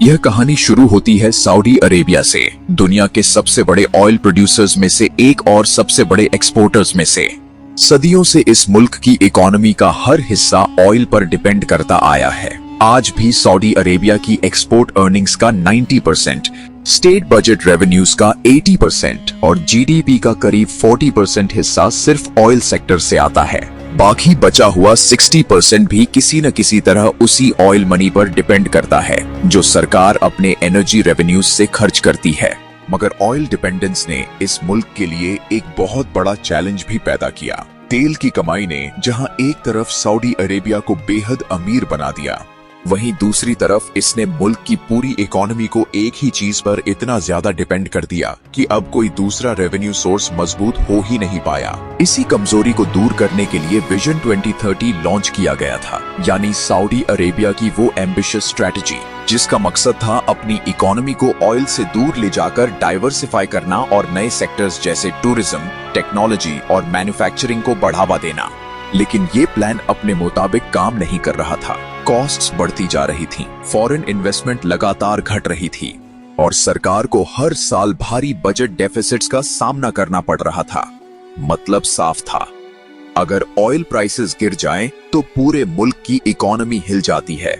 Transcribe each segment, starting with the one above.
यह कहानी शुरू होती है सऊदी अरेबिया से, दुनिया के सबसे बड़े ऑयल प्रोड्यूसर्स में से एक और सबसे बड़े एक्सपोर्टर्स में से। सदियों से इस मुल्क की इकोनॉमी का हर हिस्सा ऑयल पर डिपेंड करता आया है। आज भी सऊदी अरेबिया की एक्सपोर्ट अर्निंग्स का 90%, स्टेट बजट रेवेन्यूज का 80% और जीडीपी का करीब 40% हिस्सा सिर्फ ऑयल सेक्टर से आता है। बाकी बचा हुआ 60% भी किसी न किसी तरह उसी ऑयल मनी पर डिपेंड करता है जो सरकार अपने एनर्जी रेवेन्यूज से खर्च करती है। मगर ऑयल डिपेंडेंस ने इस मुल्क के लिए एक बहुत बड़ा चैलेंज भी पैदा किया। तेल की कमाई ने जहां एक तरफ सऊदी अरेबिया को बेहद अमीर बना दिया, वहीं दूसरी तरफ इसने मुल्क की पूरी इकोनॉमी को एक ही चीज पर इतना ज्यादा डिपेंड कर दिया कि अब कोई दूसरा रेवेन्यू सोर्स मजबूत हो ही नहीं पाया। इसी कमजोरी को दूर करने के लिए विजन 2030 लॉन्च किया गया था, यानी सऊदी अरेबिया की वो एम्बिशियस स्ट्रेटजी जिसका मकसद था अपनी इकोनॉमी को ऑयल से दूर ले जाकर डाइवर्सिफाई करना और नए सेक्टर्स जैसे टूरिज्म, टेक्नोलॉजी और मैन्युफैक्चरिंग को बढ़ावा देना। लेकिन ये प्लान अपने मुताबिक काम नहीं कर रहा था। कॉस्ट्स बढ़ती जा रही थीं, फॉरेन इन्वेस्टमेंट लगातार घट रही थी और सरकार को हर साल भारी बजट डेफिसिट्स का सामना करना पड़ रहा था। मतलब साफ था, अगर ऑयल प्राइसेस गिर जाएं तो पूरे मुल्क की इकोनॉमी हिल जाती है।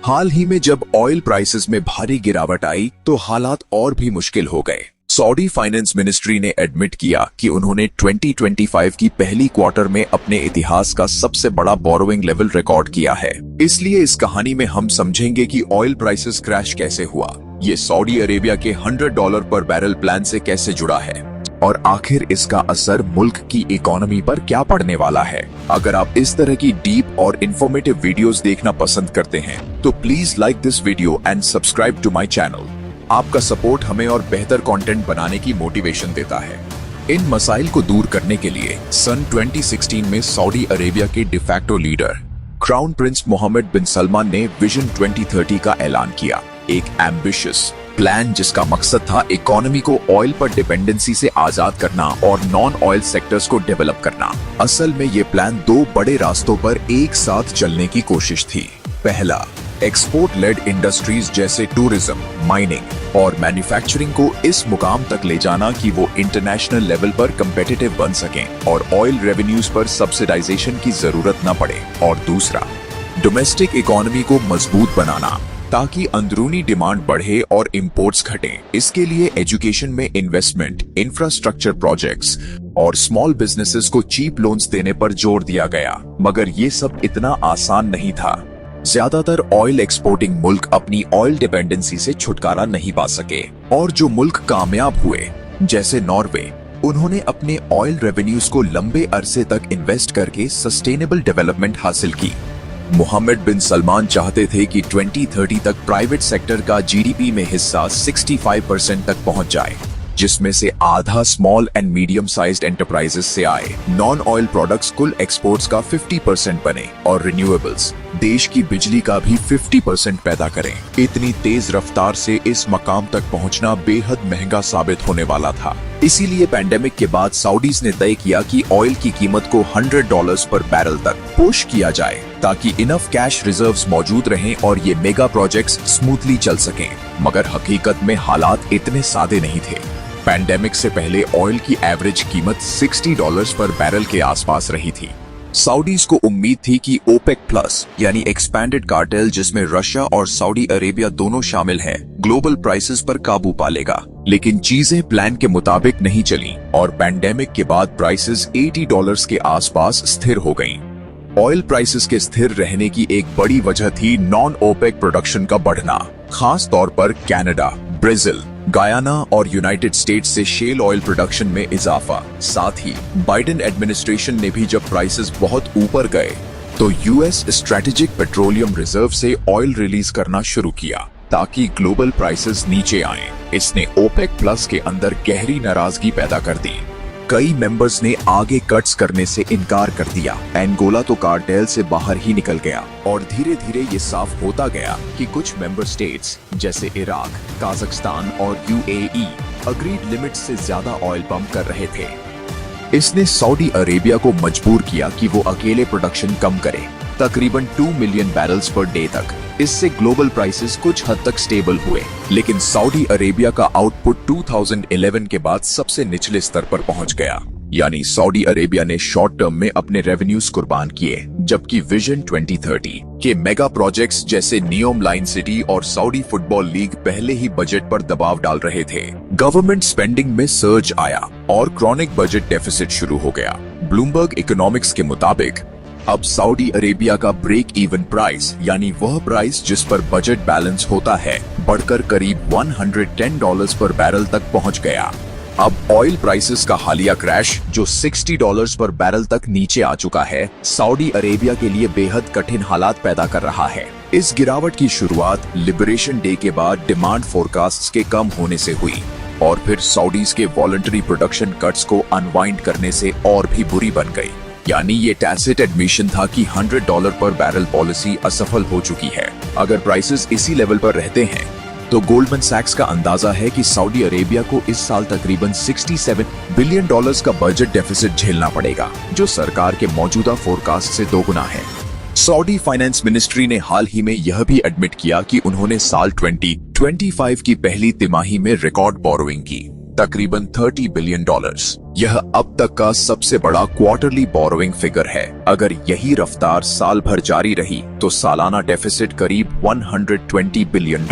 हाल ही में जब ऑयल प्राइसेस में भारी गिरावट आई तो हालात और भी मुश्किल हो गए। सऊदी फाइनेंस मिनिस्ट्री ने एडमिट किया कि उन्होंने 2025 की पहली क्वार्टर में अपने इतिहास का सबसे बड़ा बोरोइंग लेवल रिकॉर्ड किया है। इसलिए इस कहानी में हम समझेंगे कि ऑयल प्राइसेस क्रैश कैसे हुआ, ये सऊदी अरेबिया के $100 पर बैरल प्लान से कैसे जुड़ा है और आखिर इसका असर मुल्क की इकोनॉमी पर क्या पड़ने वाला है। अगर आप इस तरह की डीप और इंफॉर्मेटिव वीडियोस देखना पसंद करते हैं तो please like this video and subscribe to my channel. आपका सपोर्ट हमें और बेहतर कंटेंट बनाने की मोटिवेशन देता है। इन मसाइल को दूर करने के लिए सन 2016 में सऊदी अरेबिया के de facto leader crown prince Mohammed bin Salman ने विजन 2030 का ऐलान किया, एक एम्बिशियस प्लान जिसका मकसद था इकोनॉमी को ऑयल पर डिपेंडेंसी से आजाद करना और नॉन ऑयल सेक्टर्स को डेवलप करना। असल में ये प्लान दो बड़े रास्तों पर एक साथ चलने की कोशिश थी। पहला, एक्सपोर्ट लेड इंडस्ट्रीज जैसे टूरिज्म, माइनिंग और मैन्युफैक्चरिंग को इस मुकाम तक ले जाना कि वो इंटरनेशनल लेवल पर कंपेटिटिव बन सकें और ऑयल रेवेन्यूज पर सब्सिडाइजेशन की जरूरत न पड़े। और दूसरा, डोमेस्टिक इकोनॉमी को मजबूत बनाना ताकि अंदरूनी डिमांड बढ़े और इंपोर्ट्स घटें। इसके लिए एजुकेशन में इन्वेस्टमेंट, इंफ्रास्ट्रक्चर प्रोजेक्ट्स और स्मॉल बिजनेसेस को चीप लोन्स देने पर जोर दिया गया। मगर ये सब इतना आसान नहीं था। ज्यादातर ऑयल एक्सपोर्टिंग मुल्क अपनी ऑयल डिपेंडेंसी से छुटकारा नहीं पा सके और जो मुल्क कामयाब हुए जैसे नॉर्वे, उन्होंने अपने ऑयल रेवेन्यूज को लंबे अरसे तक इन्वेस्ट करके सस्टेनेबल डेवलपमेंट हासिल की। मोहम्मद बिन सलमान चाहते थे कि 2030 तक प्राइवेट सेक्टर का जीडीपी में हिस्सा 65% तक पहुंच जाए, जिसमें से आधा small and medium sized enterprises से आए। नॉन ऑयल प्रोडक्ट्स कुल एक्सपोर्ट्स का 50% बने और रिन्यूएबल्स देश की बिजली का भी 50% पैदा करें। इतनी तेज रफ्तार से इस मकाम तक पहुंचना बेहद महंगा साबित होने वाला था। इसीलिए पैंडेमिक के बाद सऊदीज ने तय किया कि ऑयल की कीमत को $100 पर बैरल तक पुश किया जाए ताकि इनफ कैश रिजर्व्स मौजूद रहें और ये मेगा प्रोजेक्ट्स स्मूथली चल सकें। मगर हकीकत में हालात इतने सादे नहीं थे। पैंडेमिक से पहले ऑयल की एवरेज कीमत $60 पर बैरल के आसपास रही थी। सऊदीज को उम्मीद थी कि ओपेक प्लस यानी एक्सपैंडेड कार्टेल, जिसमें रशिया और सऊदी अरेबिया दोनों शामिल हैं, ग्लोबल प्राइसेस पर काबू पा लेगा। लेकिन चीजें प्लान के मुताबिक नहीं चली और पैंडेमिक के बाद प्राइसेस $80 के आसपास स्थिर हो गईं। ऑयल प्राइसेस के स्थिर रहने की एक बड़ी वजह थी नॉन ओपेक प्रोडक्शन का बढ़ना, खास तौर पर कनाडा, ब्राजील, गयाना और यूनाइटेड स्टेट्स से शेल ऑयल प्रोडक्शन में इजाफा। साथ ही बाइडेन एडमिनिस्ट्रेशन ने भी जब प्राइसेस बहुत ऊपर गए तो यूएस स्ट्रेटेजिक पेट्रोलियम रिजर्व से ऑयल रिलीज करना शुरू किया ताकि ग्लोबल प्राइसेस नीचे आएं। इसने ओपेक प्लस के अंदर गहरी नाराजगी पैदा कर दी। कई मेंबर्स ने आगे कट्स करने से इनकार कर दिया। एंगोला तो कार्टेल से बाहर ही निकल गया और धीरे धीरे ये साफ होता गया कि कुछ मेंबर स्टेट्स जैसे इराक, काजाकिस्तान और यूएई अग्रीड लिमिट से ज्यादा ऑयल पंप कर रहे थे। इसने सऊदी अरेबिया को मजबूर किया कि वो अकेले प्रोडक्शन कम करे तकरीबन 2 मिलियन बैरल्स पर डे तक। इससे ग्लोबल प्राइसेस कुछ हद तक स्टेबल हुए, लेकिन सऊदी अरेबिया का आउटपुट 2011 के बाद सबसे निचले स्तर पर पहुंच गया। यानी सऊदी अरेबिया ने शॉर्ट टर्म में अपने रेवेन्यूज कुर्बान किए, जबकि विजन 2030 के मेगा प्रोजेक्ट्स जैसे नियोम लाइन सिटी और सऊदी फुटबॉल लीग पहले ही बजट पर दबाव डाल रहे थे। गवर्नमेंट स्पेंडिंग में सर्ज आया और क्रॉनिक बजट डेफिसिट शुरू हो गया। ब्लूमबर्ग इकोनॉमिक्स के मुताबिक अब सऊदी अरेबिया का ब्रेक इवन प्राइस, यानी वह प्राइस जिस पर बजट बैलेंस होता है, बढ़कर करीब $110 पर बैरल तक पहुंच गया। अब ऑयल प्राइसेस का हालिया क्रैश, जो $60 पर बैरल तक नीचे आ चुका है, सऊदी अरेबिया के लिए बेहद कठिन हालात पैदा कर रहा है। इस गिरावट की शुरुआत लिबरेशन डे के बाद डिमांड फोरकास्ट्स के कम होने से हुई और फिर सऊदीज के वॉलंटरी प्रोडक्शन कट्स को अनवाइंड करने से और भी बुरी बन गई। यानी ये टैसिट एडमिशन था कि $100 पर बैरल पॉलिसी असफल हो चुकी है। अगर प्राइसेस इसी लेवल पर रहते हैं तो गोल्डमैन सैक्स का अंदाजा है कि सऊदी अरेबिया को इस साल तकरीबन $67 बिलियन का बजट डेफिसिट झेलना पड़ेगा, जो सरकार के मौजूदा फोरकास्ट से दोगुना है। सऊदी फाइनेंस मिनिस्ट्री ने हाल ही में यह भी एडमिट किया कि उन्होंने साल 2025 की पहली तिमाही में रिकॉर्ड बोरोइंग की, तकरीबन $30 बिलियन। यह अब तक का सबसे बड़ा क्वार्टरली बोरोइंग फिगर है। अगर यही रफ्तार साल भर जारी रही तो सालाना डेफिसिट करीब $120 बिलियन,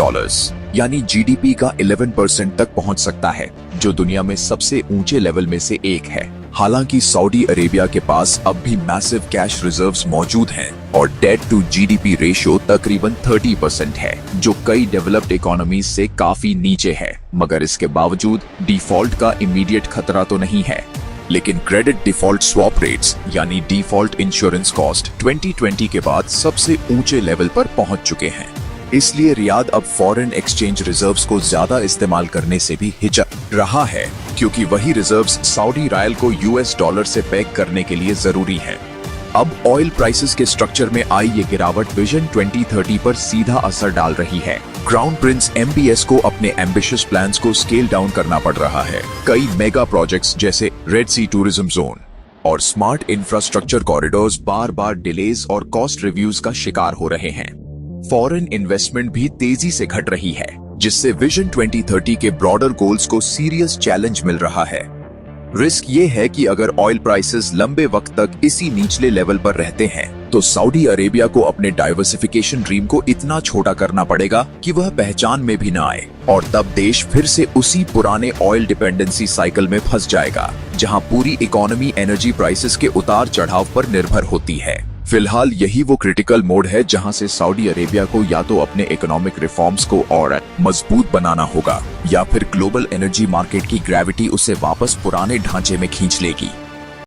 यानी जीडीपी का 11% तक पहुंच सकता है, जो दुनिया में सबसे ऊंचे लेवल में से एक है। हालांकि सऊदी अरेबिया के पास अब भी मैसिव कैश रिजर्व्स मौजूद हैं और डेट टू जीडीपी रेशियो तकरीबन 30% है, जो कई डेवलप्ड इकोनॉमीज से काफी नीचे है। मगर इसके बावजूद डिफॉल्ट का इमीडिएट खतरा तो नहीं है। लेकिन क्रेडिट डिफॉल्ट स्वैप रेट्स, यानी डिफॉल्ट इंश्योरेंस कॉस्ट 2020 के बाद सबसे ऊंचे लेवल पर पहुंच चुके हैं। इसलिए रियाद अब फॉरेन एक्सचेंज रिजर्व्स को ज्यादा इस्तेमाल करने से भी हिचक रहा है, क्योंकि वही रिजर्व्स सऊदी रियाल को यूएस डॉलर से पैक करने के लिए जरूरी है। अब ऑयल प्राइसेस के स्ट्रक्चर में आई ये गिरावट विजन 2030 पर सीधा असर डाल रही है। क्राउन प्रिंस एमबीएस को अपने एम्बिशियस प्लान्स को स्केल डाउन करना पड़ रहा है। कई मेगा प्रोजेक्ट्स जैसे रेड सी टूरिज्म जोन और स्मार्ट इंफ्रास्ट्रक्चर कॉरिडोर्स बार बार डिलेज और कॉस्ट रिव्यूज का शिकार हो रहे हैं। फॉरेन इन्वेस्टमेंट भी तेजी से घट रही है, जिससे विजन 2030 के ब्रॉडर गोल्स को सीरियस चैलेंज मिल रहा है। रिस्क ये है कि अगर ऑयल प्राइसेस लंबे वक्त तक इसी निचले लेवल पर रहते हैं तो सऊदी अरेबिया को अपने डाइवर्सिफिकेशन ड्रीम को इतना छोटा करना पड़ेगा कि वह पहचान में भी न आए, और तब देश फिर से उसी पुराने ऑयल डिपेंडेंसी साइकिल में फंस जाएगा, जहां पूरी इकोनॉमी एनर्जी प्राइसेस के उतार चढ़ाव पर निर्भर होती है। फिलहाल यही वो क्रिटिकल मोड है जहां से सऊदी अरेबिया को या तो अपने इकोनॉमिक रिफॉर्म्स को और मजबूत बनाना होगा, या फिर ग्लोबल एनर्जी मार्केट की ग्रेविटी उसे वापस पुराने ढांचे में खींच लेगी।